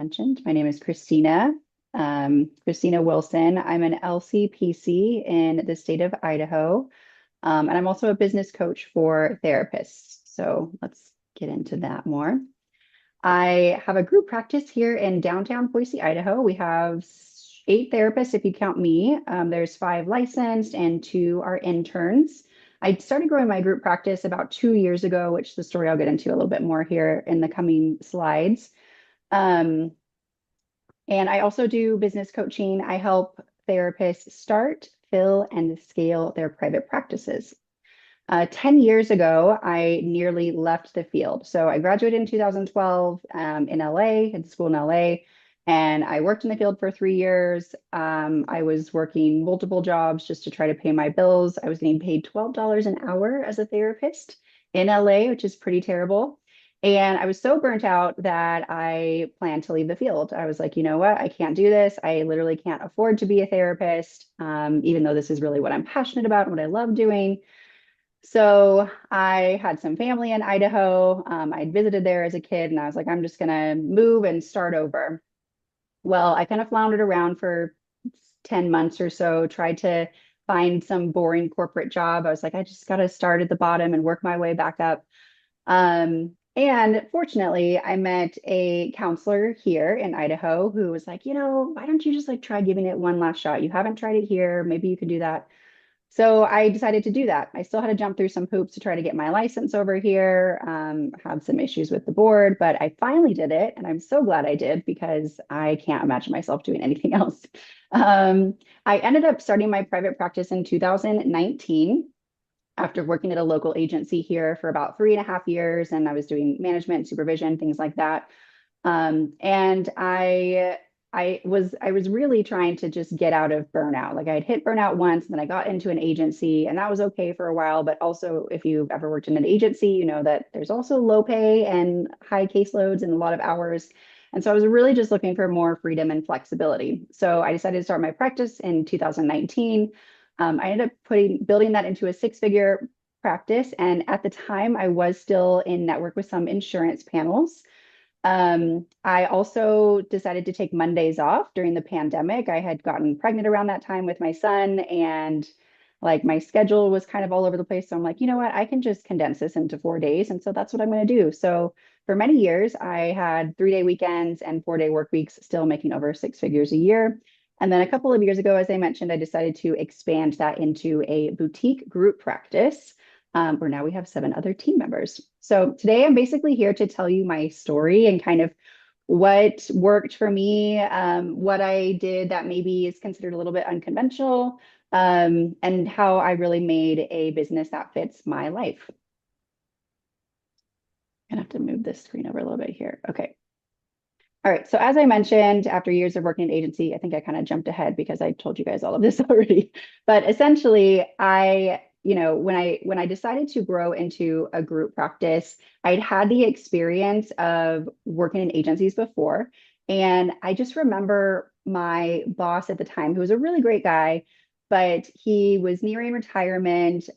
Mentioned. My name is Krysteena Wilson. I'm an LCPC in the state of Idaho, and I'm also a business coach for therapists. So let's get into that more. I have a group practice here in downtown Boise, Idaho. We have 8 therapists if you count me. There's 5 licensed and 2 are interns. I started growing my group practice about 2 years ago, which the story I'll get into a little bit more here in the coming slides. Um, and I also do business coaching. I help therapists start, fill, and scale their private practices. 10 years ago, I nearly left the field. So I graduated in 2012 in LA, at school in LA, and I worked in the field for 3 years. I was working multiple jobs just to try to pay my bills. I was getting paid $12 an hour as a therapist in LA, which is pretty terrible. And I was so burnt out that I planned to leave the field. I was like, you know what? I can't do this. I literally can't afford to be a therapist, even though this is really what I'm passionate about and what I love doing. So I had some family in Idaho. I'd visited there as a kid, and I was like, I'm just going to move and start over. Well, I kind of floundered around for 10 months or so, tried to find some boring corporate job. I was like, I just got to start at the bottom and work my way back up. And fortunately, I met a counselor here in Idaho who was like, why don't you just like try giving it one last shot? You haven't tried it here. Maybe you can do that. So I decided to do that. I still had to jump through some hoops to try to get my license over here. Had some issues with the board, but I finally did it. And I'm so glad I did because I can't imagine myself doing anything else. I ended up starting my private practice in 2019 after working at a local agency here for about 3.5 years. And I was doing management, supervision, things like that. And I was really trying to just get out of burnout. Like I had hit burnout once, and then I got into an agency, and that was okay for a while. But also, if you've ever worked in an agency, you know that there's also low pay and high caseloads and a lot of hours. And so I was really just looking for more freedom and flexibility. So I decided to start my practice in 2019. I ended up building that into a 6-figure practice. And at the time, I was still in network with some insurance panels. I also decided to take Mondays off during the pandemic. I had gotten pregnant around that time with my son, and like my schedule was kind of all over the place. So I'm like, you know what? I can just condense this into 4 days. And so that's what I'm going to do. So for many years, I had 3-day weekends and 4-day work weeks, still making over 6 figures a year. And then a couple of years ago, as I mentioned, I decided to expand that into a boutique group practice where now we have 7 other team members. So today I'm basically here to tell you my story and kind of what worked for me, what I did that maybe is considered a little bit unconventional, and how I really made a business that fits my life. I'm gonna have to move this screen over a little bit here. Okay. All right. So as I mentioned, after years of working in agency, I think I kind of jumped ahead because I told you guys all of this already. But essentially, when I decided to grow into a group practice, I'd had the experience of working in agencies before. And I just remember my boss at the time, who was a really great guy, but he was nearing retirement.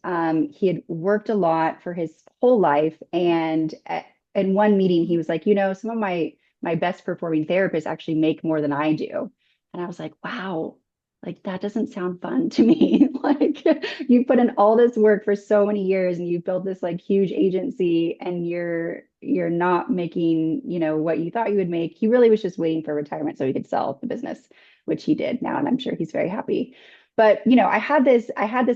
He had worked a lot for his whole life. And in one meeting, he was like, some of my best performing therapists actually make more than I do. And I was like, wow, like that doesn't sound fun to me. Like you put in all this work for so many years and you've built this like huge agency and you're not making, what you thought you would make. He really was just waiting for retirement so he could sell the business, which he did now, and I'm sure he's very happy. But I had this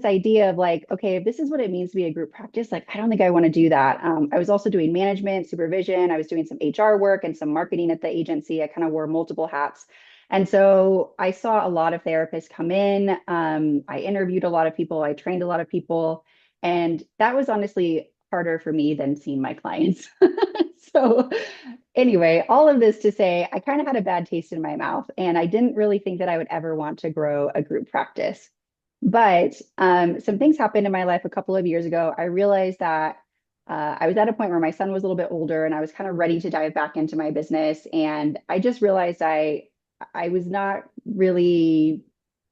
idea of like, okay, if this is what it means to be a group practice, like I don't think I want to do that. I was also doing management, supervision. I was doing some HR work and some marketing at the agency. I kind of wore multiple hats. And so I saw a lot of therapists come in. I interviewed a lot of people. I trained a lot of people. And that was honestly harder for me than seeing my clients. So anyway, all of this to say, I kind of had a bad taste in my mouth, and I didn't really think that I would ever want to grow a group practice. But some things happened in my life a couple of years ago. I realized that I was at a point where my son was a little bit older, and I was kind of ready to dive back into my business. And I just realized I was not really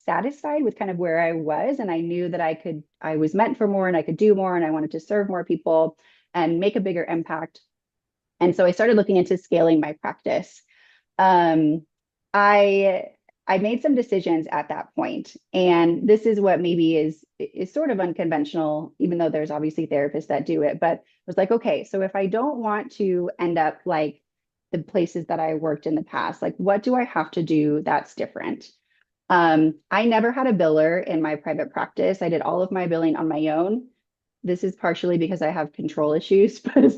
satisfied with kind of where I was, and I knew that I was meant for more, and I could do more, and I wanted to serve more people and make a bigger impact. And so I started looking into scaling my practice. Um, I I made some decisions at that point, and this is what maybe is sort of unconventional, even though there's obviously therapists that do it. But I was like, okay, so if I don't want to end up like the places that I worked in the past, like what do I have to do that's different? I never had a biller in my private practice. I did all of my billing on my own. This is partially because I have control issues, but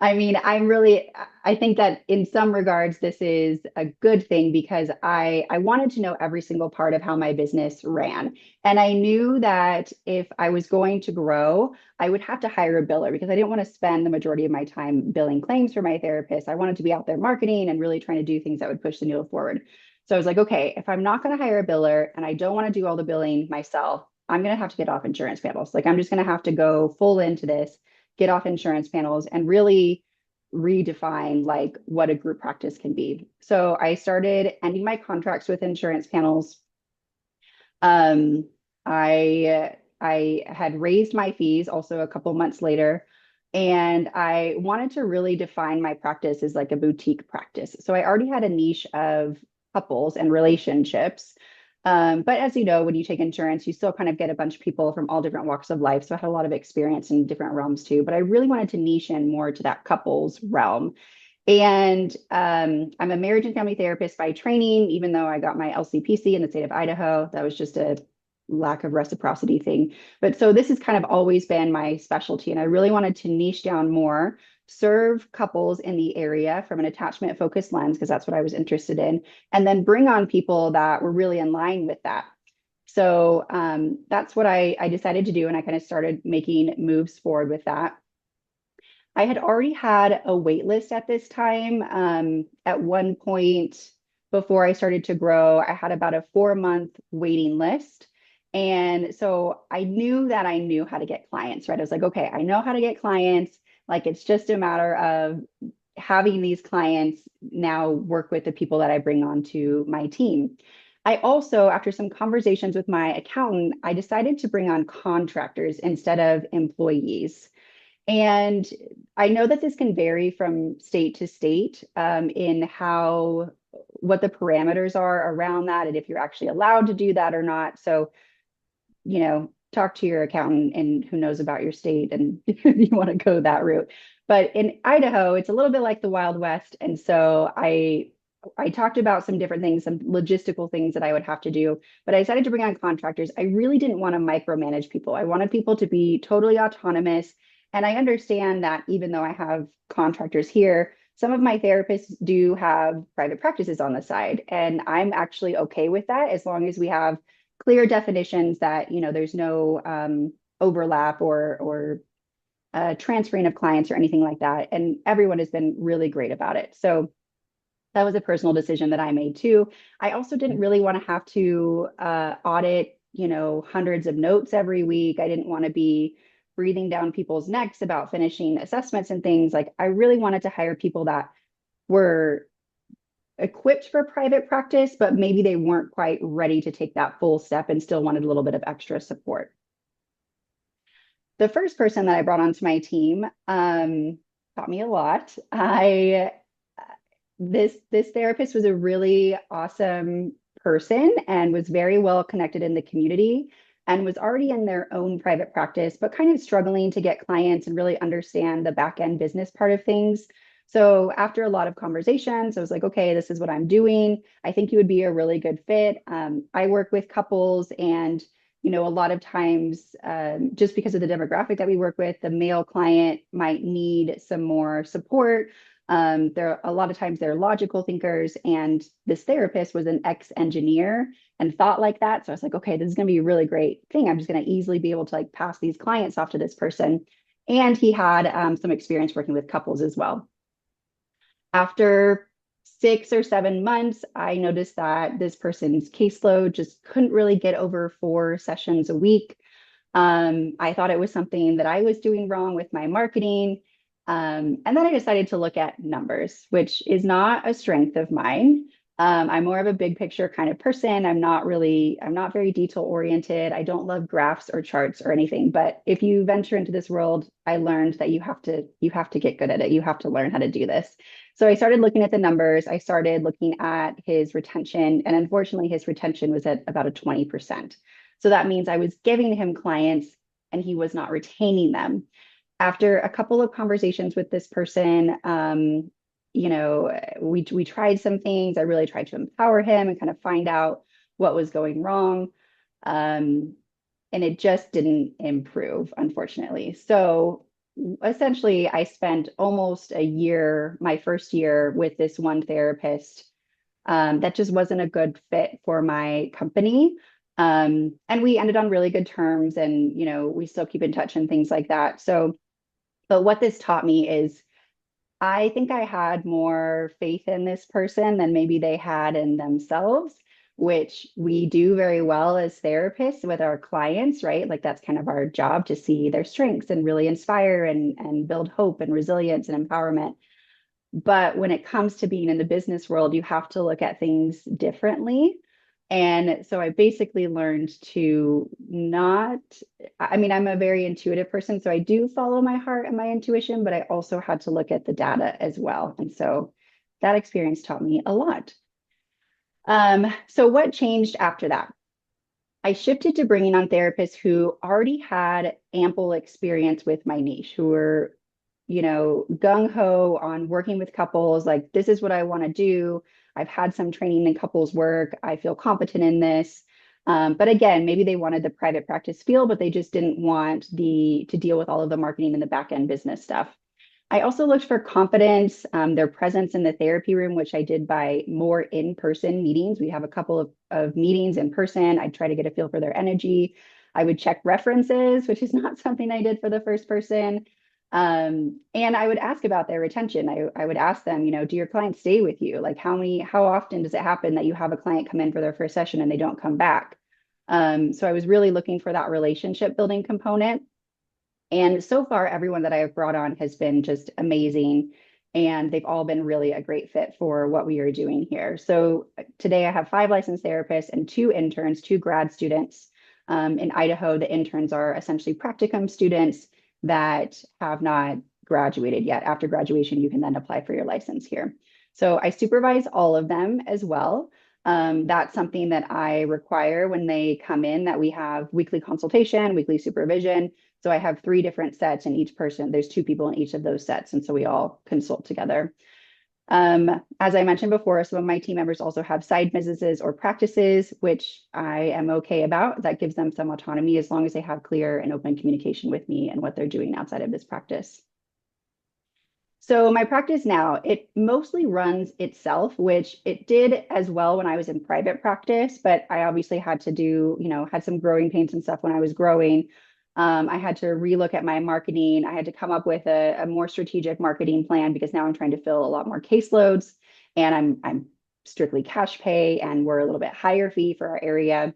I mean, I think that in some regards, this is a good thing because I wanted to know every single part of how my business ran. And I knew that if I was going to grow, I would have to hire a biller because I didn't want to spend the majority of my time billing claims for my therapist. I wanted to be out there marketing and really trying to do things that would push the needle forward. So I was like, okay, if I'm not going to hire a biller and I don't want to do all the billing myself, I'm going to have to get off insurance panels. Like I'm just going to have to go full into this, get off insurance panels and really redefine like what a group practice can be. So I started ending my contracts with insurance panels. Um, I had raised my fees also a couple months later, and I wanted to really define my practice as like a boutique practice. So I already had a niche of couples and relationships. But as you know, when you take insurance, you still kind of get a bunch of people from all different walks of life. So I had a lot of experience in different realms too. But I really wanted to niche in more to that couples realm. And I'm a marriage and family therapist by training, even though I got my LCPC in the state of Idaho. That was just a lack of reciprocity thing. But so this has kind of always been my specialty. And I really wanted to niche down more, serve couples in the area from an attachment focused lens, because that's what I was interested in, and then bring on people that were really in line with that. So that's what I decided to do. And I kind of started making moves forward with that. I had already had a wait list at this time. At one point before I started to grow, I had about a 4 month waiting list. And so I knew that I knew how to get clients, right? I was like, okay, I know how to get clients. Like it's just a matter of having these clients now work with the people that I bring onto my team. I also, after some conversations with my accountant, I decided to bring on contractors instead of employees. And I know that this can vary from state to state in how what the parameters are around that and if you're actually allowed to do that or not. So, talk to your accountant and who knows about your state and if you want to go that route. But in Idaho, it's a little bit like the Wild West. And so I talked about some different things, some logistical things that I would have to do, but I decided to bring on contractors. I really didn't want to micromanage people. I wanted people to be totally autonomous. And I understand that even though I have contractors here, some of my therapists do have private practices on the side. And I'm actually okay with that as long as we have clear definitions that, there's no overlap or transferring of clients or anything like that. And everyone has been really great about it. So that was a personal decision that I made too. I also didn't really want to have to audit, hundreds of notes every week. I didn't want to be breathing down people's necks about finishing assessments and things. Like I really wanted to hire people that were equipped for private practice, but maybe they weren't quite ready to take that full step and still wanted a little bit of extra support. The first person that I brought onto my team taught me a lot. I this therapist was a really awesome person and was very well connected in the community and was already in their own private practice, but kind of struggling to get clients and really understand the back end business part of things. So after a lot of conversations, I was like, okay, this is what I'm doing. I think you would be a really good fit. I work with couples and a lot of times, just because of the demographic that we work with, the male client might need some more support. There a lot of times they're logical thinkers, and this therapist was an ex-engineer and thought like that. So I was like, okay, this is going to be a really great thing. I'm just going to easily be able to like pass these clients off to this person. And he had some experience working with couples as well. After 6 or 7 months, I noticed that this person's caseload just couldn't really get over 4 sessions a week. I thought it was something that I was doing wrong with my marketing. And then I decided to look at numbers, which is not a strength of mine. I'm more of a big picture kind of person. I'm not very detail oriented. I don't love graphs or charts or anything. But if you venture into this world, I learned that you have to get good at it. You have to learn how to do this. So I started looking at the numbers. I started looking at his retention, and unfortunately, his retention was at about a 20%. So that means I was giving him clients and he was not retaining them. After a couple of conversations with this person, we tried some things. I really tried to empower him and kind of find out what was going wrong. Um, and it just didn't improve, unfortunately. So essentially, I spent almost a year, my first year, with this one therapist that just wasn't a good fit for my company. And we ended on really good terms, and we still keep in touch and things like that. So, but what this taught me is I think I had more faith in this person than maybe they had in themselves, which we do very well as therapists with our clients, right? Like that's kind of our job to see their strengths and really inspire and build hope and resilience and empowerment. But when it comes to being in the business world, you have to look at things differently. And so I basically learned to not, I mean, I'm a very intuitive person, so I do follow my heart and my intuition, but I also had to look at the data as well. And so that experience taught me a lot. So what changed after that? I shifted to bringing on therapists who already had ample experience with my niche, who were gung ho on working with couples, like, this is what I want to do. I've had some training in couples work. I feel competent in this. But again, maybe they wanted the private practice feel, but they just didn't want to deal with all of the marketing and the back end business stuff. I also looked for confidence, their presence in the therapy room, which I did by more in-person meetings. We have a couple of meetings in person. I'd try to get a feel for their energy. I would check references, which is not something I did for the first person. And I would ask about their retention. I would ask them, do your clients stay with you? Like how often does it happen that you have a client come in for their first session and they don't come back? So I was really looking for that relationship building component. And so far, everyone that I have brought on has been just amazing. And they've all been really a great fit for what we are doing here. So today I have 5 licensed therapists and 2 interns, 2 grad students. In Idaho, the interns are essentially practicum students that have not graduated yet. After graduation, you can then apply for your license here. So I supervise all of them as well. That's something that I require when they come in, that we have weekly consultation, weekly supervision. So I have 3 different sets, and each person, there's 2 people in each of those sets. And so we all consult together. As I mentioned before, some of my team members also have side businesses or practices, which I am okay about. That gives them some autonomy as long as they have clear and open communication with me and what they're doing outside of this practice. So my practice now, it mostly runs itself, which it did as well when I was in private practice, but I obviously had to do, had some growing pains and stuff when I was growing. I had to relook at my marketing. I had to come up with a more strategic marketing plan because now I'm trying to fill a lot more caseloads, and I'm strictly cash pay, and we're a little bit higher fee for our area.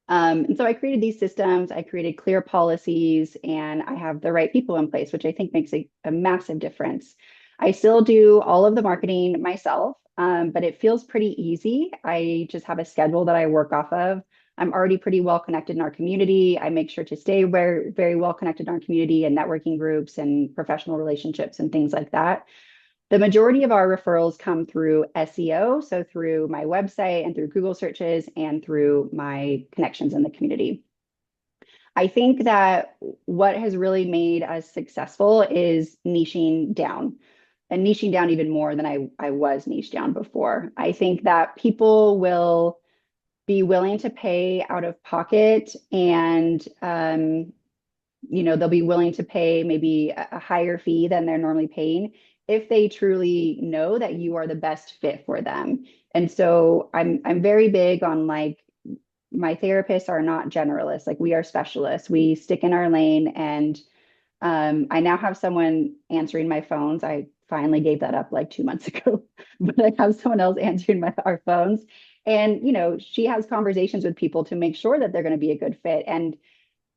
And so I created these systems, I created clear policies, and I have the right people in place, which I think makes a massive difference. I still do all of the marketing myself, but it feels pretty easy. I just have a schedule that I work off of. I'm already pretty well connected in our community. I make sure to stay very, very well connected in our community and networking groups and professional relationships and things like that. The majority of our referrals come through SEO, so through my website and through Google searches and through my connections in the community. I think that what has really made us successful is niching down, and niching down even more than I was niche down before. I think that people will be willing to pay out of pocket, and they'll be willing to pay maybe a higher fee than they're normally paying if they truly know that you are the best fit for them. And so I'm very big on, like, my therapists are not generalists, like, we are specialists. We stick in our lane. And I now have someone answering my phones. I finally gave that up like 2 months ago, but I have someone else answering our phones. And, she has conversations with people to make sure that they're going to be a good fit. And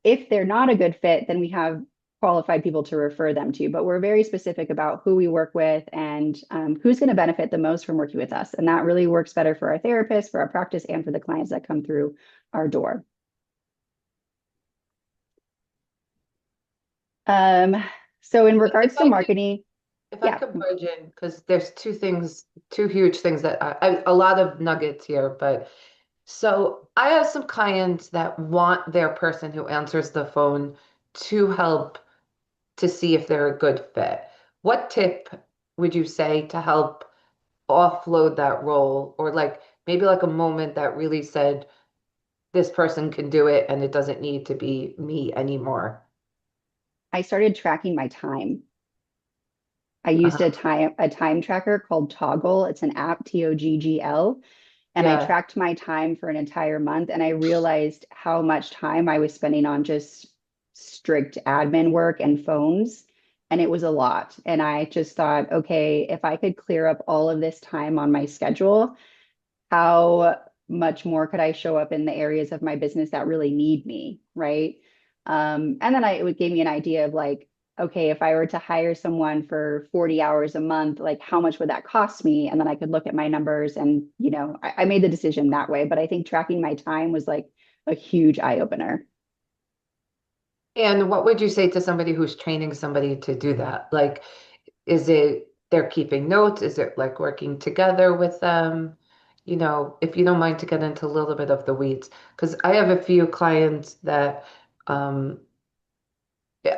if they're not a good fit, then we have qualified people to refer them to, but we're very specific about who we work with and who's going to benefit the most from working with us. And that really works better for our therapists, for our practice, and for the clients that come through our door. So in regards to marketing, If I yeah, could bridge in, because there's two huge things that a lot of nuggets here, but so I have some clients that want their person who answers the phone to help to see if they're a good fit. What tip would you say to help offload that role, or like maybe like a moment that really said this person can do it and it doesn't need to be me anymore? I started tracking my time. I used Uh, a time tracker called Toggle. It's an app, Toggl, and I yeah. tracked my time for an entire month. And I realized how much time I was spending on just strict admin work and phones. And it was a lot. And I just thought, okay, if I could clear up all of this time on my schedule, how much more could I show up in the areas of my business that really need me, right? And then it gave me an idea of like, okay, if I were to hire someone for 40 hours a month, like how much would that cost me? And then I could look at my numbers and, I made the decision that way. But I think tracking my time was like a huge eye opener. And what would you say to somebody who's training somebody to do that? Like, is it they're keeping notes? Is it like working together with them? If you don't mind to get into a little bit of the weeds, because I have a few clients that um,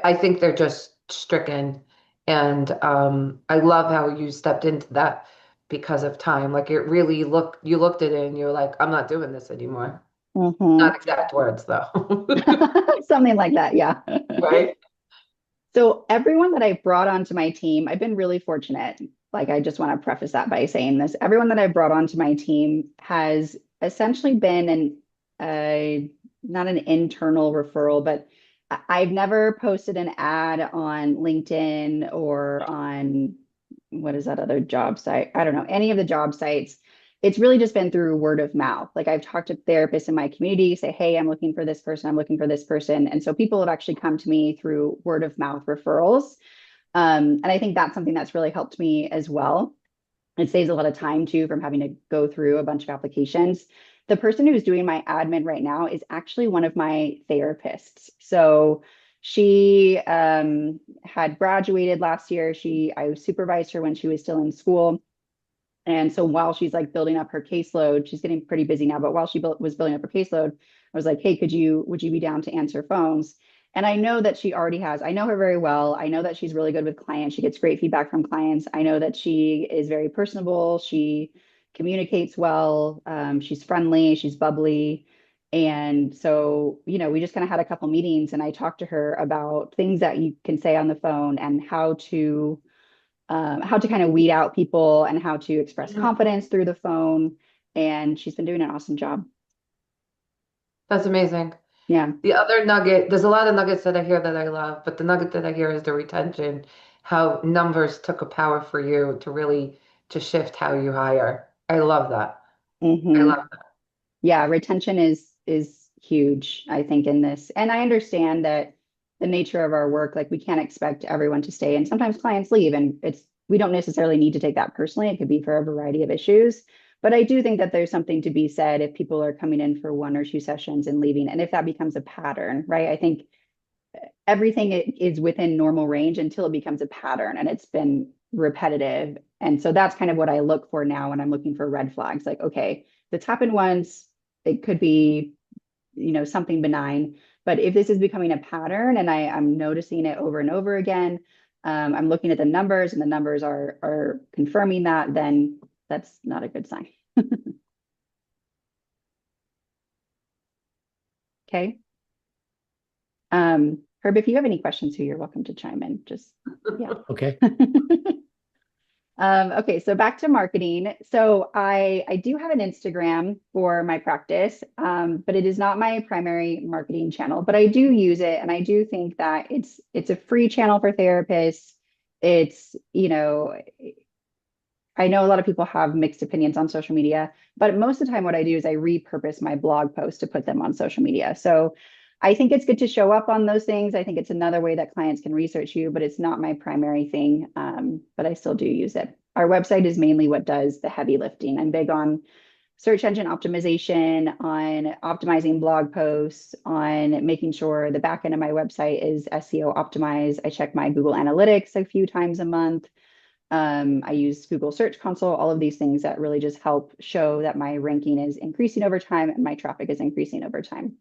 I think they're just stricken. And I love how you stepped into that because of time. Like it really you looked at it and you're like, I'm not doing this anymore. Not Mhm. exact words though. Something like that. Yeah. Right? So everyone that I've brought onto my team, I've been really fortunate. Like I just want to preface that by saying this. Everyone that I've brought onto my team has essentially been uh, not an internal referral, but I've never posted an ad on LinkedIn or on what is that other job site? I don't know, any of the job sites. It's really just been through word of mouth. Like I've talked to therapists in my community, say, hey, I'm looking for this person, I'm looking for this person. And so people have actually come to me through word of mouth referrals. And I think that's something that's really helped me as well. It saves a lot of time too from having to go through a bunch of applications. The person who's doing my admin right now is actually one of my therapists. So she had graduated last year. I supervised her when she was still in school. And so while she's like building up her caseload, she's getting pretty busy now, but while she was building up her caseload, I was like, hey, would you be down to answer phones? And I know that she already has, I know her very well. I know that she's really good with clients. She gets great feedback from clients. I know that she is very personable. She communicates well. She's friendly. She's bubbly. And so, we just kind of had a couple meetings and I talked to her about things that you can say on the phone and how to kind of weed out people and how to express confidence through the phone. And she's been doing an awesome job. That's amazing. Yeah. The other nugget, there's a lot of nuggets that I hear that I love, but the nugget that I hear is the retention, how numbers took a power for you to really to shift how you hire. I love that. I Hmm. love that. Yeah. Retention is huge, I think, in this. And I understand that the nature of our work, like we can't expect everyone to stay. And sometimes clients leave, and we don't necessarily need to take that personally. It could be for a variety of issues. But I do think that there's something to be said if people are coming in for one or two sessions and leaving, and if that becomes a pattern, right? I think everything is within normal range until it becomes a pattern and it's been repetitive. And so that's kind of what I look for now when I'm looking for red flags. Like, okay, that's happened once, it could be, something benign. But if this is becoming a pattern and I'm noticing it over and over again, I'm looking at the numbers and the numbers are confirming that, then that's not a good sign. Okay. Herb, if you have any questions here, you're welcome to chime in. Just yeah. Okay. Okay, so back to marketing. So I do have an Instagram for my practice, but it is not my primary marketing channel. But I do use it, and I do think that it's a free channel for therapists. It's, I know a lot of people have mixed opinions on social media, but most of the time, what I do is I repurpose my blog posts to put them on social media. So I think it's good to show up on those things. I think it's another way that clients can research you, but it's not my primary thing. But I still do use it. Our website is mainly what does the heavy lifting. I'm big on search engine optimization, on optimizing blog posts, on making sure the back end of my website is SEO optimized. I check my Google Analytics a few times a month. I use Google Search Console, all of these things that really just help show that my ranking is increasing over time and my traffic is increasing over time.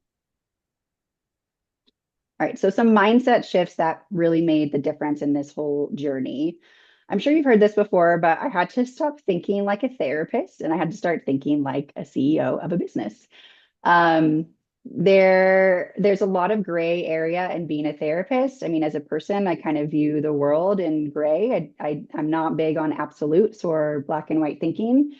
All right, so some mindset shifts that really made the difference in this whole journey. I'm sure you've heard this before, but I had to stop thinking like a therapist and I had to start thinking like a CEO of a business. Um, there's a lot of gray area in being a therapist. I mean, as a person, I kind of view the world in gray. I'm not big on absolutes or black and white thinking.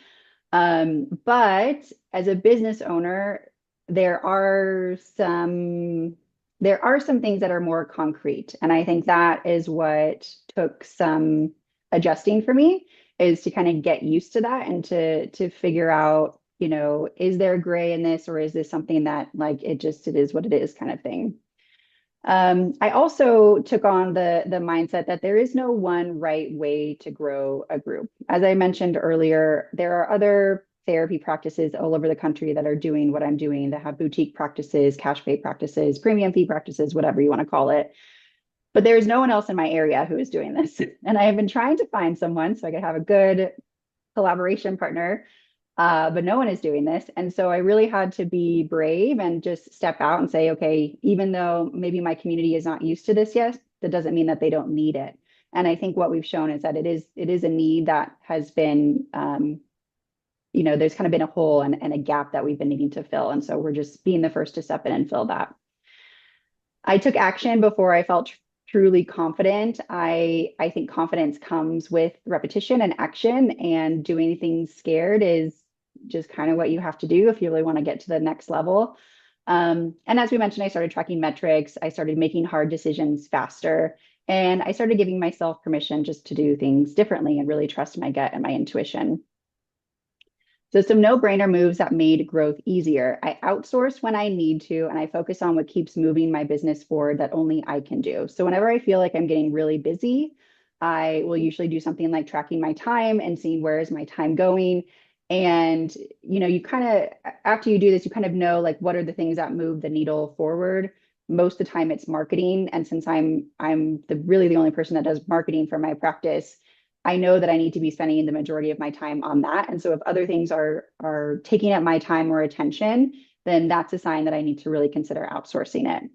But as a business owner, there are some there are some things that are more concrete. And I think that is what took some adjusting for me is to kind of get used to that and to figure out, is there gray in this or is this something that like it is what it is kind of thing. I also took on the mindset that there is no one right way to grow a group. As I mentioned earlier, there are other therapy practices all over the country that are doing what I'm doing, that have boutique practices, cash pay practices, premium fee practices, whatever you want to call it. But there is no one else in my area who is doing this. And I have been trying to find someone so I could have a good collaboration partner, but no one is doing this. And so I really had to be brave and just step out and say, okay, even though maybe my community is not used to this yet, that doesn't mean that they don't need it. And I think what we've shown is that it is a need that has been, there's kind of been a hole and a gap that we've been needing to fill. And so we're just being the first to step in and fill that. I took action before I felt truly confident. I think confidence comes with repetition and action, and doing things scared is just kind of what you have to do if you really want to get to the next level. And as we mentioned, I started tracking metrics. I started making hard decisions faster, and I started giving myself permission just to do things differently and really trust my gut and my intuition. So some no-brainer moves that made growth easier. I outsource when I need to, and I focus on what keeps moving my business forward that only I can do. So whenever I feel like I'm getting really busy, I will usually do something like tracking my time and seeing where is my time going. And you kind of, after you do this, you kind of know like what are the things that move the needle forward. Most of the time it's marketing. And since I'm really the only person that does marketing for my practice, I know that I need to be spending the majority of my time on that. And so if other things are taking up my time or attention, then that's a sign that I need to really consider outsourcing it.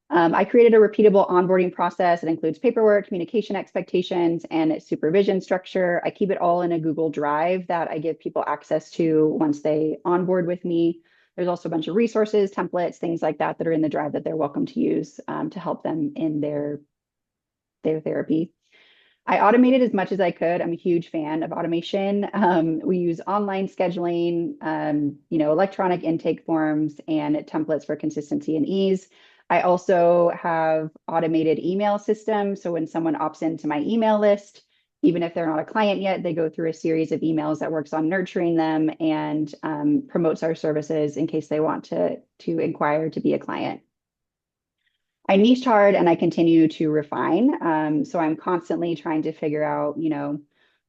I created a repeatable onboarding process. It includes paperwork, communication expectations, and supervision structure. I keep it all in a Google Drive that I give people access to once they onboard with me. There's also a bunch of resources, templates, things like that that are in the Drive that they're welcome to use to help them in their therapy. I automated as much as I could. I'm a huge fan of automation. We use online scheduling, electronic intake forms and templates for consistency and ease. I also have automated email systems. So when someone opts into my email list, even if they're not a client yet, they go through a series of emails that works on nurturing them and promotes our services in case they want to inquire to be a client. I niched hard and I continue to refine. So I'm constantly trying to figure out,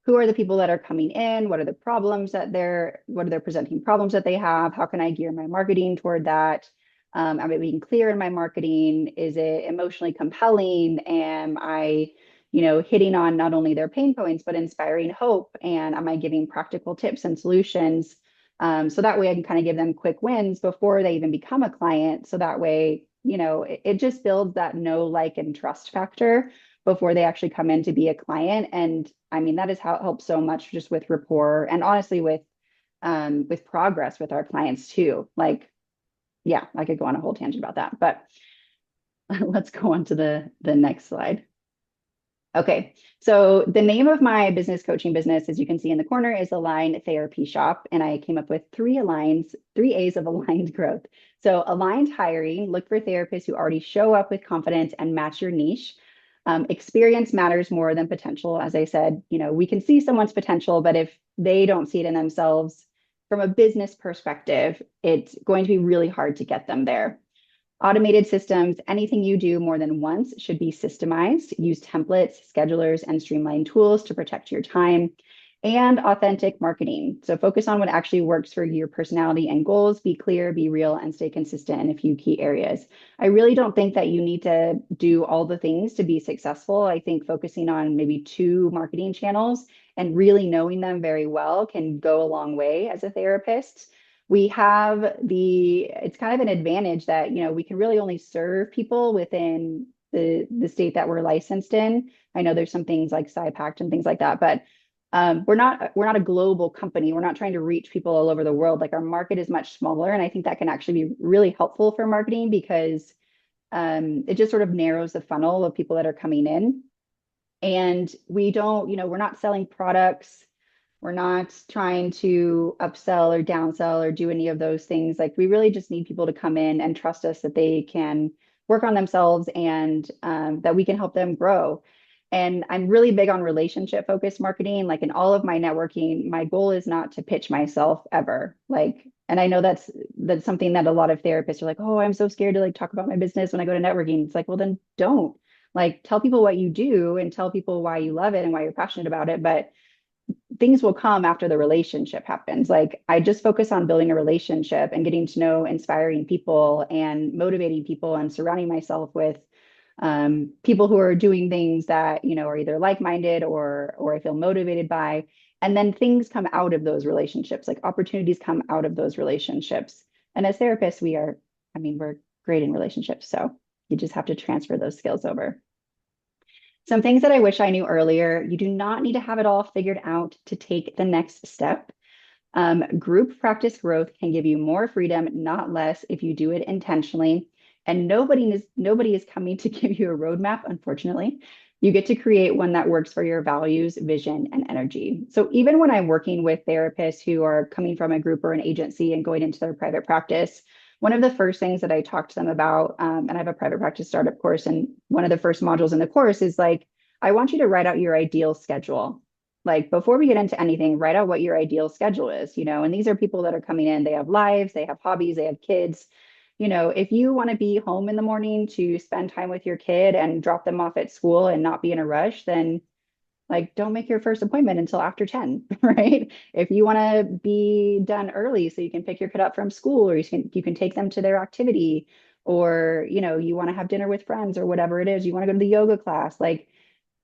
who are the people that are coming in? What are the problems what are their presenting problems that they have? How can I gear my marketing toward that? Am I being clear in my marketing? Is it emotionally compelling? Am I, hitting on not only their pain points, but inspiring hope? And am I giving practical tips and solutions? So that way I can kind of give them quick wins before they even become a client. So that way, it just builds that know, like, and trust factor before they actually come in to be a client. And I mean, that is how it helps so much just with rapport and honestly with progress with our clients too. Like, yeah, I could go on a whole tangent about that, but let's go on to the next slide. Okay, so the name of my business coaching business, as you can see in the corner, is Align Therapy Shop. And I came up with three A's of aligned growth. So aligned hiring, look for therapists who already show up with confidence and match your niche. Experience matters more than potential. As I said, we can see someone's potential, but if they don't see it in themselves from a business perspective, it's going to be really hard to get them there. Automated systems, anything you do more than once should be systemized. Use templates, schedulers, and streamlined tools to protect your time. And authentic marketing. So focus on what actually works for your personality and goals. Be clear, be real, and stay consistent in a few key areas. I really don't think that you need to do all the things to be successful. I think focusing on maybe two marketing channels and really knowing them very well can go a long way as a therapist. We have it's kind of an advantage that, we can really only serve people within the state that we're licensed in. I know there's some things like SciPact and things like that, but we're not a global company. We're not trying to reach people all over the world. Like, our market is much smaller, and I think that can actually be really helpful for marketing because it just sort of narrows the funnel of people that are coming in. And we don't, we're not selling products. We're not trying to upsell or downsell or do any of those things. Like, we really just need people to come in and trust us that they can work on themselves and that we can help them grow. And I'm really big on relationship focused marketing. Like, in all of my networking, my goal is not to pitch myself ever. Like, and I know that's something that a lot of therapists are like, oh, I'm so scared to like talk about my business when I go to networking. It's like, well, then don't. Like, tell people what you do and tell people why you love it and why you're passionate about it. But things will come after the relationship happens. Like, I just focus on building a relationship and getting to know inspiring people and motivating people and surrounding myself with people who are doing things that, are either like-minded or I feel motivated by. And then things come out of those relationships, like opportunities come out of those relationships. And as therapists, we're great in relationships. So you just have to transfer those skills over. Some things that I wish I knew earlier: you do not need to have it all figured out to take the next step. Group practice growth can give you more freedom, not less, if you do it intentionally. And nobody is coming to give you a roadmap, unfortunately. You get to create one that works for your values, vision, and energy. So even when I'm working with therapists who are coming from a group or an agency and going into their private practice, one of the first things that I talk to them about, and I have a private practice startup course, and one of the first modules in the course is like, I want you to write out your ideal schedule. Like, before we get into anything, write out what your ideal schedule is, and these are people that are coming in, they have lives, they have hobbies, they have kids. If you want to be home in the morning to spend time with your kid and drop them off at school and not be in a rush, then like, don't make your first appointment until after 10, right? If you want to be done early so you can pick your kid up from school, or you can take them to their activity, or you want to have dinner with friends or whatever it is, you want to go to the yoga class, like,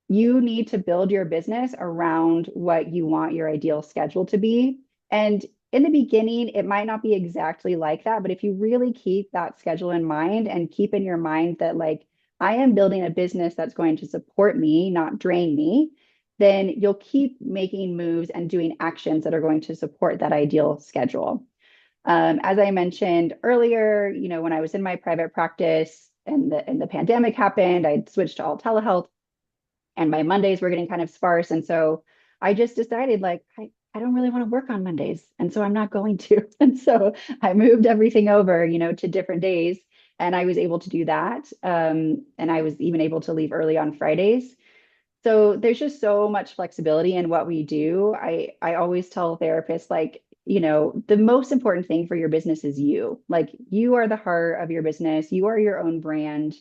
you need to build your business around what you want your ideal schedule to be. And in the beginning, it might not be exactly like that, but if you really keep that schedule in mind and keep in your mind that, like, I am building a business that's going to support me, not drain me, then you'll keep making moves and doing actions that are going to support that ideal schedule. As I mentioned earlier, when I was in my private practice and the pandemic happened, I switched to all telehealth, and my Mondays were getting kind of sparse. And so I just decided, like, I don't really want to work on Mondays. And so I'm not going to. And so I moved everything over, to different days. And I was able to do that. And I was even able to leave early on Fridays. So there's just so much flexibility in what we do. I always tell therapists, like, the most important thing for your business is you. Like, you are the heart of your business. You are your own brand.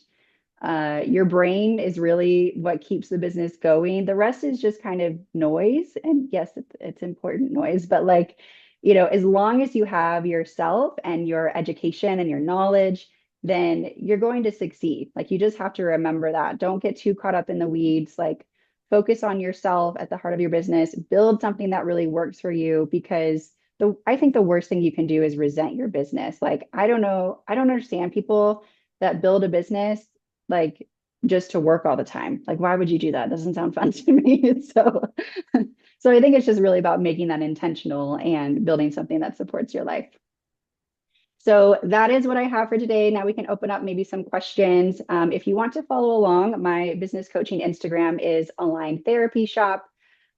Your brain is really what keeps the business going. The rest is just kind of noise. And yes, it's important noise, but like, as long as you have yourself and your education and your knowledge, then you're going to succeed. Like, you just have to remember that. Don't get too caught up in the weeds. Like, focus on yourself at the heart of your business, build something that really works for you, because I think the worst thing you can do is resent your business. Like, I don't know, I don't understand people that build a business like just to work all the time. Like, why would you do that? Doesn't sound fun to me. So I think it's just really about making that intentional and building something that supports your life. So that is what I have for today. Now we can open up maybe some questions. If you want to follow along, my business coaching Instagram is Align Therapy Shop.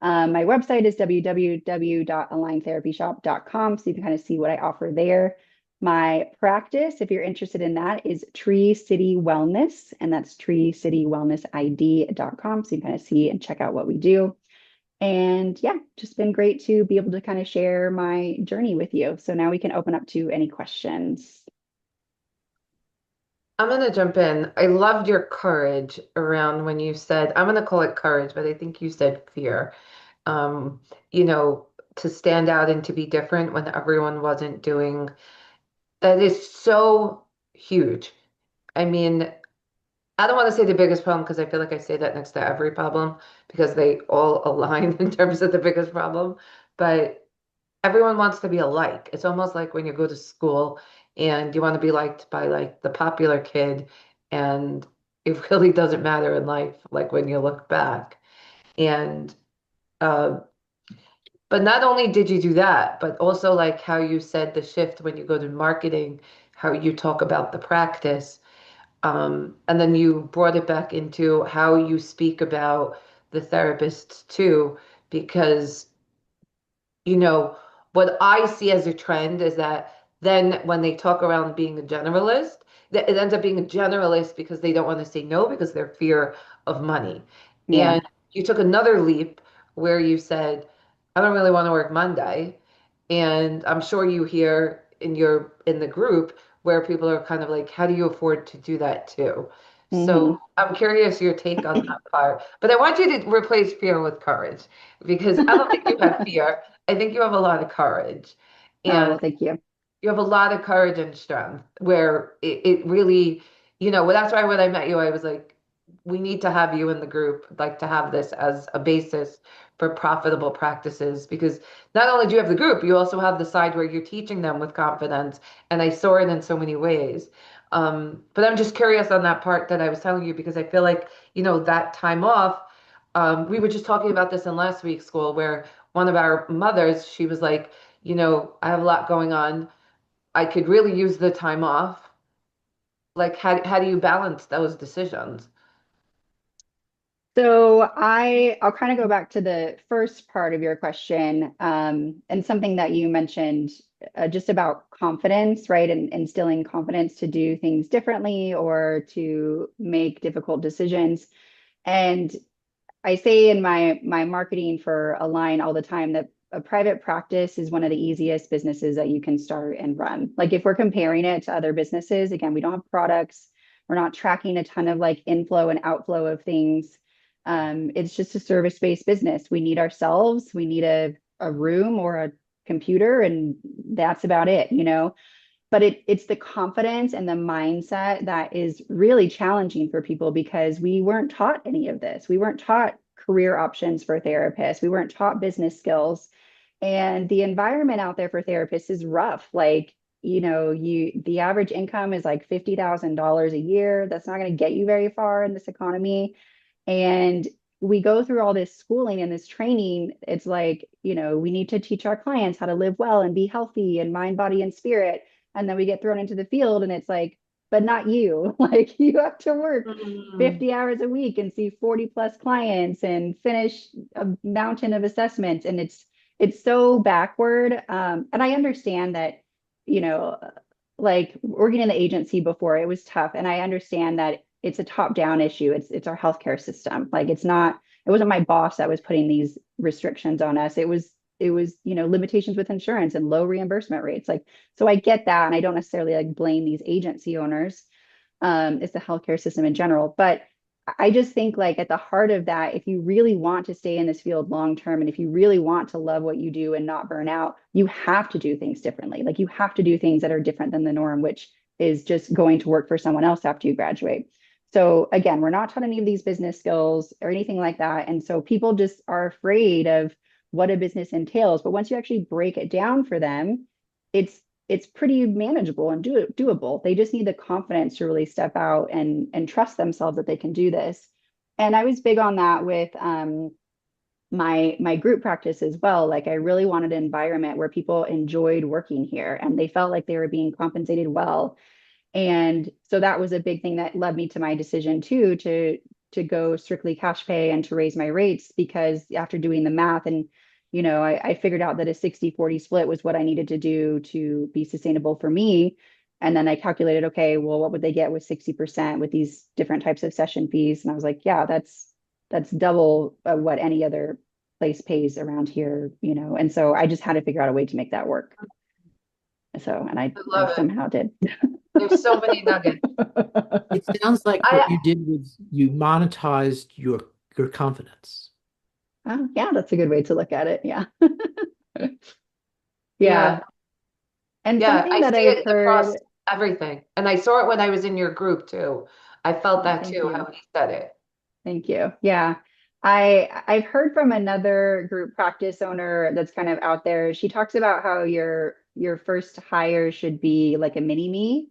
My website is www.aligntherapyshop.com. So you can kind of see what I offer there. My practice, if you're interested in that, is Tree City Wellness, and that's treecitywellnessid.com. So you can kind of see and check out what we do. And yeah, just been great to be able to kind of share my journey with you. So now we can open up to any questions. I'm going to jump in. I loved your courage around when you said, I'm going to call it courage, but I think you said fear. Um, you know, to stand out and to be different when everyone wasn't doing that is so huge. I mean, I don't want to say the biggest problem because I feel like I say that next to every problem because they all align in terms of the biggest problem. But everyone wants to be alike. It's almost like when you go to school and you want to be liked by like the popular kid, and it really doesn't matter in life, like when you look back. And uh, but not only did you do that, but also like how you said the shift when you go to marketing, how you talk about the practice. And then you brought it back into how you speak about the therapists too, because what I see as a trend is that then when they talk around being a generalist, that it ends up being a generalist because they don't want to say no because their fear of money. Yeah. And you took another leap where you said, I don't really want to work Monday. And I'm sure you hear in the group where people are kind of like, how do you afford to do that too? So Hmm. I'm curious your take on that part. But I want you to replace fear with courage because I don't think you have fear. I think you have a lot of courage. Oh, And well, thank you. you have a lot of courage and strength where it really, well, that's why when I met you, I was like, we need to have you in the group, like to have this as a basis for profitable practices. Because not only do you have the group, you also have the side where you're teaching them with confidence. And I saw it in so many ways. But I'm just curious on that part that I was telling you because I feel like, that time off, we were just talking about this in last week's school where one of our mothers, she was like, I have a lot going on. I could really use the time off. Like, how do you balance those decisions? So I'll kind of go back to the first part of your question, and something that you mentioned, just about confidence, right? And instilling confidence to do things differently or to make difficult decisions. And I say in my marketing for Align all the time that a private practice is one of the easiest businesses that you can start and run. Like if we're comparing it to other businesses, again, we don't have products, we're not tracking a ton of like inflow and outflow of things. It's just a service-based business. We need ourselves, we need a room or a computer, and that's about it. But it's the confidence and the mindset that is really challenging for people because we weren't taught any of this. We weren't taught career options for therapists. We weren't taught business skills. And the environment out there for therapists is rough. Like, the average income is like $50,000 a year. That's not going to get you very far in this economy. And we go through all this schooling and this training. It's like, we need to teach our clients how to live well and be healthy in mind, body, and spirit. And then we get thrown into the field and it's like, but not you. Like you have to work Mm, 50 hours a week and see 40 plus clients and finish a mountain of assessments. And it's so backward. And I understand that, you know, like working in the agency before, it was tough. And I understand that it's a top-down issue. It's our healthcare system. Like it wasn't my boss that was putting these restrictions on us. It was limitations with insurance and low reimbursement rates. Like, so I get that. And I don't necessarily like blame these agency owners. It's the healthcare system in general. But I just think like at the heart of that, if you really want to stay in this field long term, and if you really want to love what you do and not burn out, you have to do things differently. Like you have to do things that are different than the norm, which is just going to work for someone else after you graduate. So again, we're not taught any of these business skills or anything like that. And so people just are afraid of what a business entails. But once you actually break it down for them, it's it's pretty manageable and doable. They just need the confidence to really step out and trust themselves that they can do this. And I was big on that with my group practice as well. Like I really wanted an environment where people enjoyed working here and they felt like they were being compensated well. And so that was a big thing that led me to my decision too to go strictly cash pay and to raise my rates because after doing the math and I figured out that a 60-40 split was what I needed to do to be sustainable for me. And then I calculated, okay, well, what would they get with 60% with these different types of session fees? And I was like, yeah, that's double what any other place pays around here. And so I just had to figure out a way to make that work. So, and I I love it. somehow did. There's so many nuggets. It sounds like what I you did was you monetized your confidence. Oh, yeah, that's a good way to look at it. Yeah. yeah, Yeah. And yeah, something I that see I've it heard, across everything. And I saw it when I was in your group too. I felt oh, that thank too, how you. he said it. Thank you. Yeah. I've heard from another group practice owner that's kind of out there. She talks about how your first hire should be like a mini me.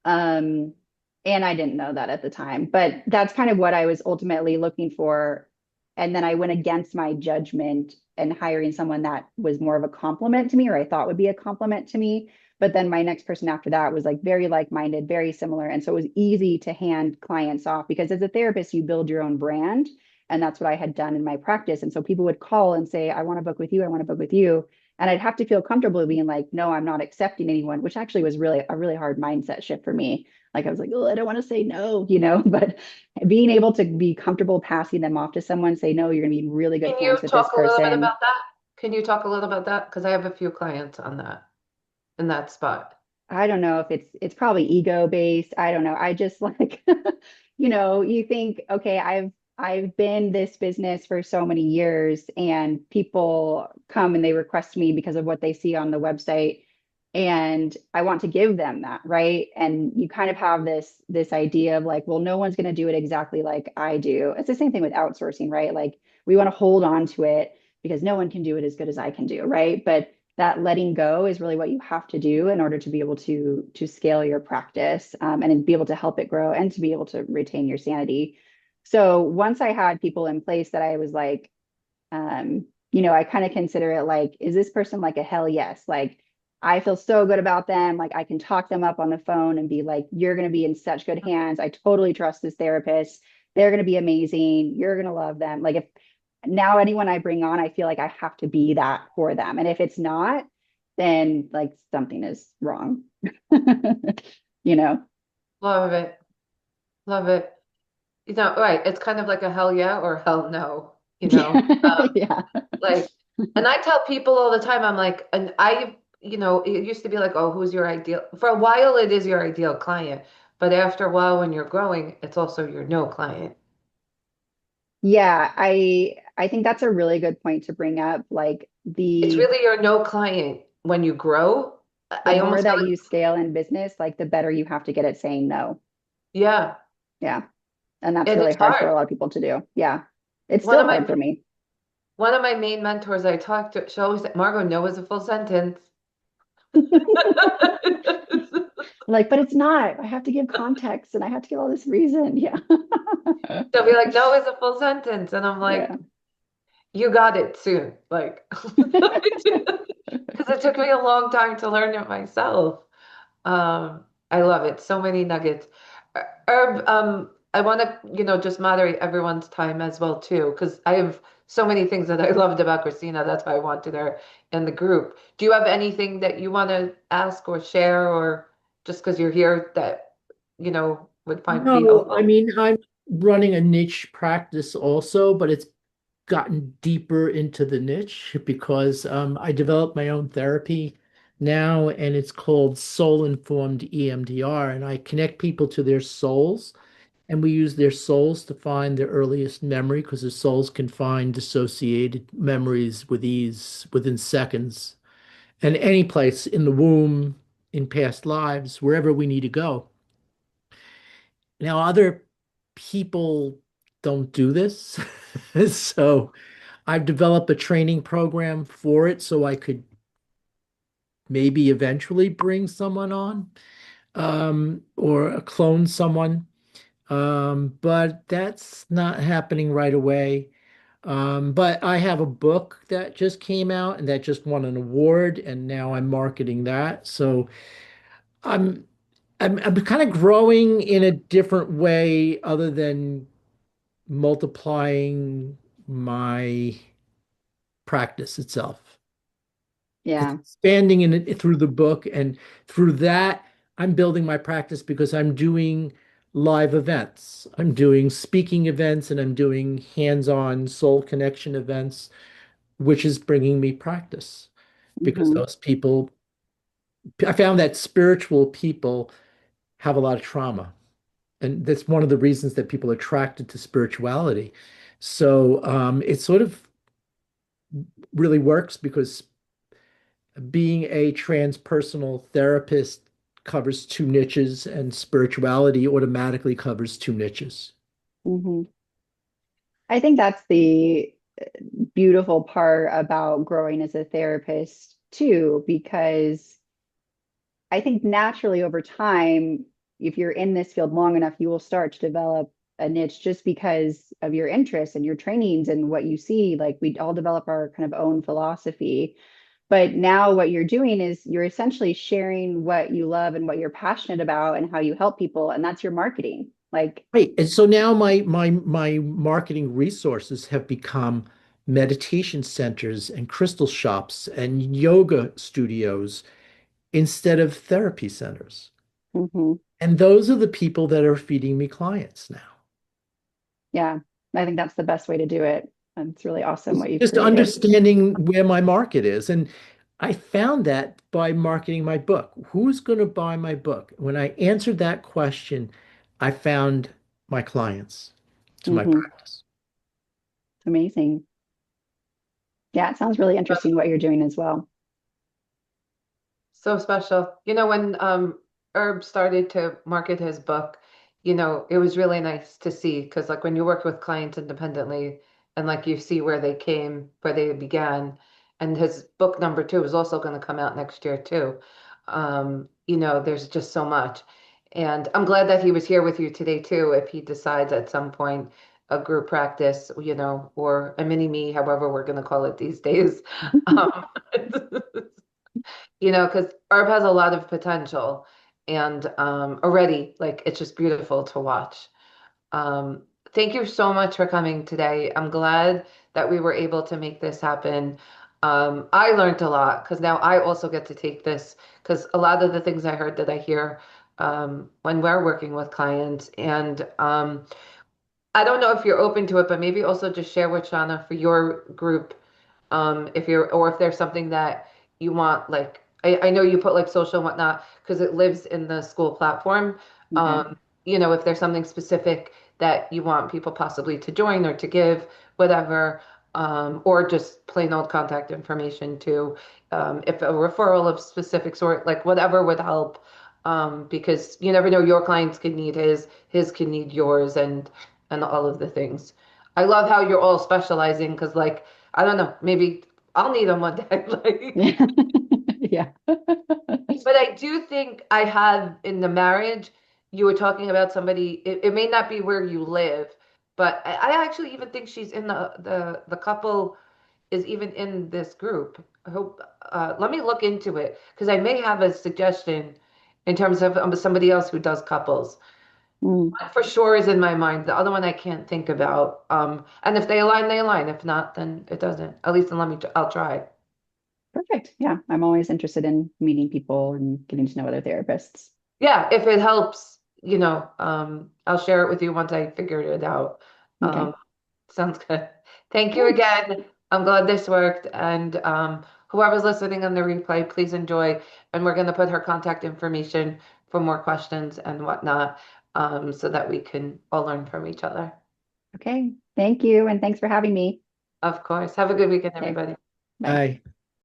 Um, and I didn't know that at the time, but that's kind of what I was ultimately looking for. And then I went against my judgment and hiring someone that was more of a compliment to me, or I thought would be a compliment to me. But then my next person after that was like very like-minded, very similar. And so it was easy to hand clients off because as a therapist, you build your own brand. And that's what I had done in my practice. And so people would call and say, I want to book with you. I want to book with you. And I'd have to feel comfortable being like, no, I'm not accepting anyone, which actually was really a really hard mindset shift for me. Like I was like, oh, I don't want to say no, but being able to be comfortable passing them off to someone, say, no, you're going to be in really good Can you hands with this talk a little bit person. about that? Can you talk a little about that? Because I have a few clients on that in that spot. I don't know if it's probably ego based. I don't know. I just like, you think, okay, I've been this business for so many years and people come and they request me because of what they see on the website and I want to give them that, right? And you kind of have this idea of like, well, no one's going to do it exactly like I do. It's the same thing with outsourcing, right? Like we want to hold on to it because no one can do it as good as I can do, right? But that letting go is really what you have to do in order to be able to scale your practice and be able to help it grow and to be able to retain your sanity. So once I had people in place that I was like, I kind of consider it like, is this person like a hell yes? Like, I feel so good about them. Like, I can talk them up on the phone and be like, you're going to be in such good hands. I totally trust this therapist. They're going to be amazing. You're going to love them. Like, if now anyone I bring on, I feel like I have to be that for them. And if it's not, then like something is wrong. you know? Love it. Love it. Right. It's kind of like a hell yeah or hell no, Yeah. Yeah. like, and I tell people all the time, I'm like, and it used to be like, oh, who's your ideal? For a while, it is your ideal client. But after a while, when you're growing, it's also your no client. Yeah, I think that's a really good point to bring up. Like It's the really your no client when you grow. the I more almost feel that like, you scale in business, like the better you have to get at saying no. yeah, Yeah. And that's and really it's hard for hard. a lot of people to do. Yeah. It's One still of my hard for me. one of my main mentors I talked to, she always said, Margot, no is a full sentence. Like, but it's not. I have to give context and I have to give all this reason. Yeah. She'll be like, no is a full sentence. And I'm Yeah. like, you got it soon. Like, because it took me a long time to learn it myself. I love it. So many nuggets. Herb, I want to, just moderate everyone's time as well too, because I have so many things that I loved about Christina. That's why I wanted her in the group. Do you have anything that you want to ask or share, or just because you're here that, would find be No, I helpful? mean, I'm running a niche practice also, but it's gotten deeper into the niche because I developed my own therapy now, and it's called Soul Informed EMDR. And I connect people to their souls, and we use their souls to find their earliest memory because the souls can find dissociated memories with ease within seconds and any place in the womb, in past lives, wherever we need to go. Now, other people don't do this. So I've developed a training program for it so I could maybe eventually bring someone on or clone someone. But that's not happening right away. But I have a book that just came out and that just won an award, and now I'm marketing that. So I'm I'm kind of growing in a different way other than multiplying my practice itself. It's Yeah. expanding in it through the book, and through that, I'm building my practice because I'm doing live events. I'm doing speaking events and I'm doing hands-on soul connection events, which is bringing me practice because Hmm. I found that spiritual people have a lot of trauma. And that's one of the reasons that people are attracted to spirituality. So it sort of really works because being a transpersonal therapist covers two niches, and spirituality automatically covers two niches. Hmm. I think that's the beautiful part about growing as a therapist too, because I think naturally over time, if you're in this field long enough, you will start to develop a niche just because of your interests and your trainings and what you see. Like we all develop our kind of own philosophy. But now what you're doing is you're essentially sharing what you love and what you're passionate about and how you help people. And that's your marketing. Like, Right. And so now my marketing resources have become meditation centers and crystal shops and yoga studios instead of therapy centers. mhm, And those are the people that are feeding me clients now. yeah, I think that's the best way to do it. And it's really awesome It's what you've just created. understanding where my market is. And I found that by marketing my book. Who's going to buy my book? When I answered that question, I found my clients to my Hmm. practice. Amazing. Yeah, it sounds really interesting what you're doing as well. So special. When Herb started to market his book, it was really nice to see because like when you work with clients independently and like you see where they began, and his book number two is also going to come out next year too. There's just so much. And I'm glad that he was here with you today too, if he decides at some point a group practice, or a mini me, however we're going to call it these days. Um, because Herb has a lot of potential and already, like, it's just beautiful to watch. Um, Thank you so much for coming today. I'm glad that we were able to make this happen. I learned a lot because now I also get to take this because a lot of the things I heard that I hear when we're working with clients and I don't know if you're open to it, but maybe also just share with Shauna for your group, if there's something that you want, like, I know you put like social and whatnot because it lives in the school platform. Okay. If there's something specific that you want people possibly to join or to give, whatever, or just plain old contact information too, if a referral of specific sort, like whatever would help, because you never know, your clients can need his can need yours, and all of the things. I love how you're all specializing because, like, I don't know, maybe I'll need them one day. Like, Yeah. but I do think I have in the marriage, you were talking about somebody, it may not be where you live, but I actually even think she's in the couple is even in this group. I hope, let me look into it because I may have a suggestion in terms of somebody else who does couples. Mm, One for sure is in my mind. The other one I can't think about. And if they align, they align. If not, then it doesn't. At least then I'll try. perfect. Yeah, I'm always interested in meeting people and getting to know other therapists. Yeah, if it helps, I'll share it with you once I figured it out. Okay. Um, Sounds good. Thank you Good. again. I'm glad this worked. And whoever's listening on the replay, please enjoy. And we're going to put her contact information for more questions and whatnot, so that we can all learn from each other. Okay. Thank you. And thanks for having me. Of course. Have a good weekend, Okay. everybody. Bye. Bye.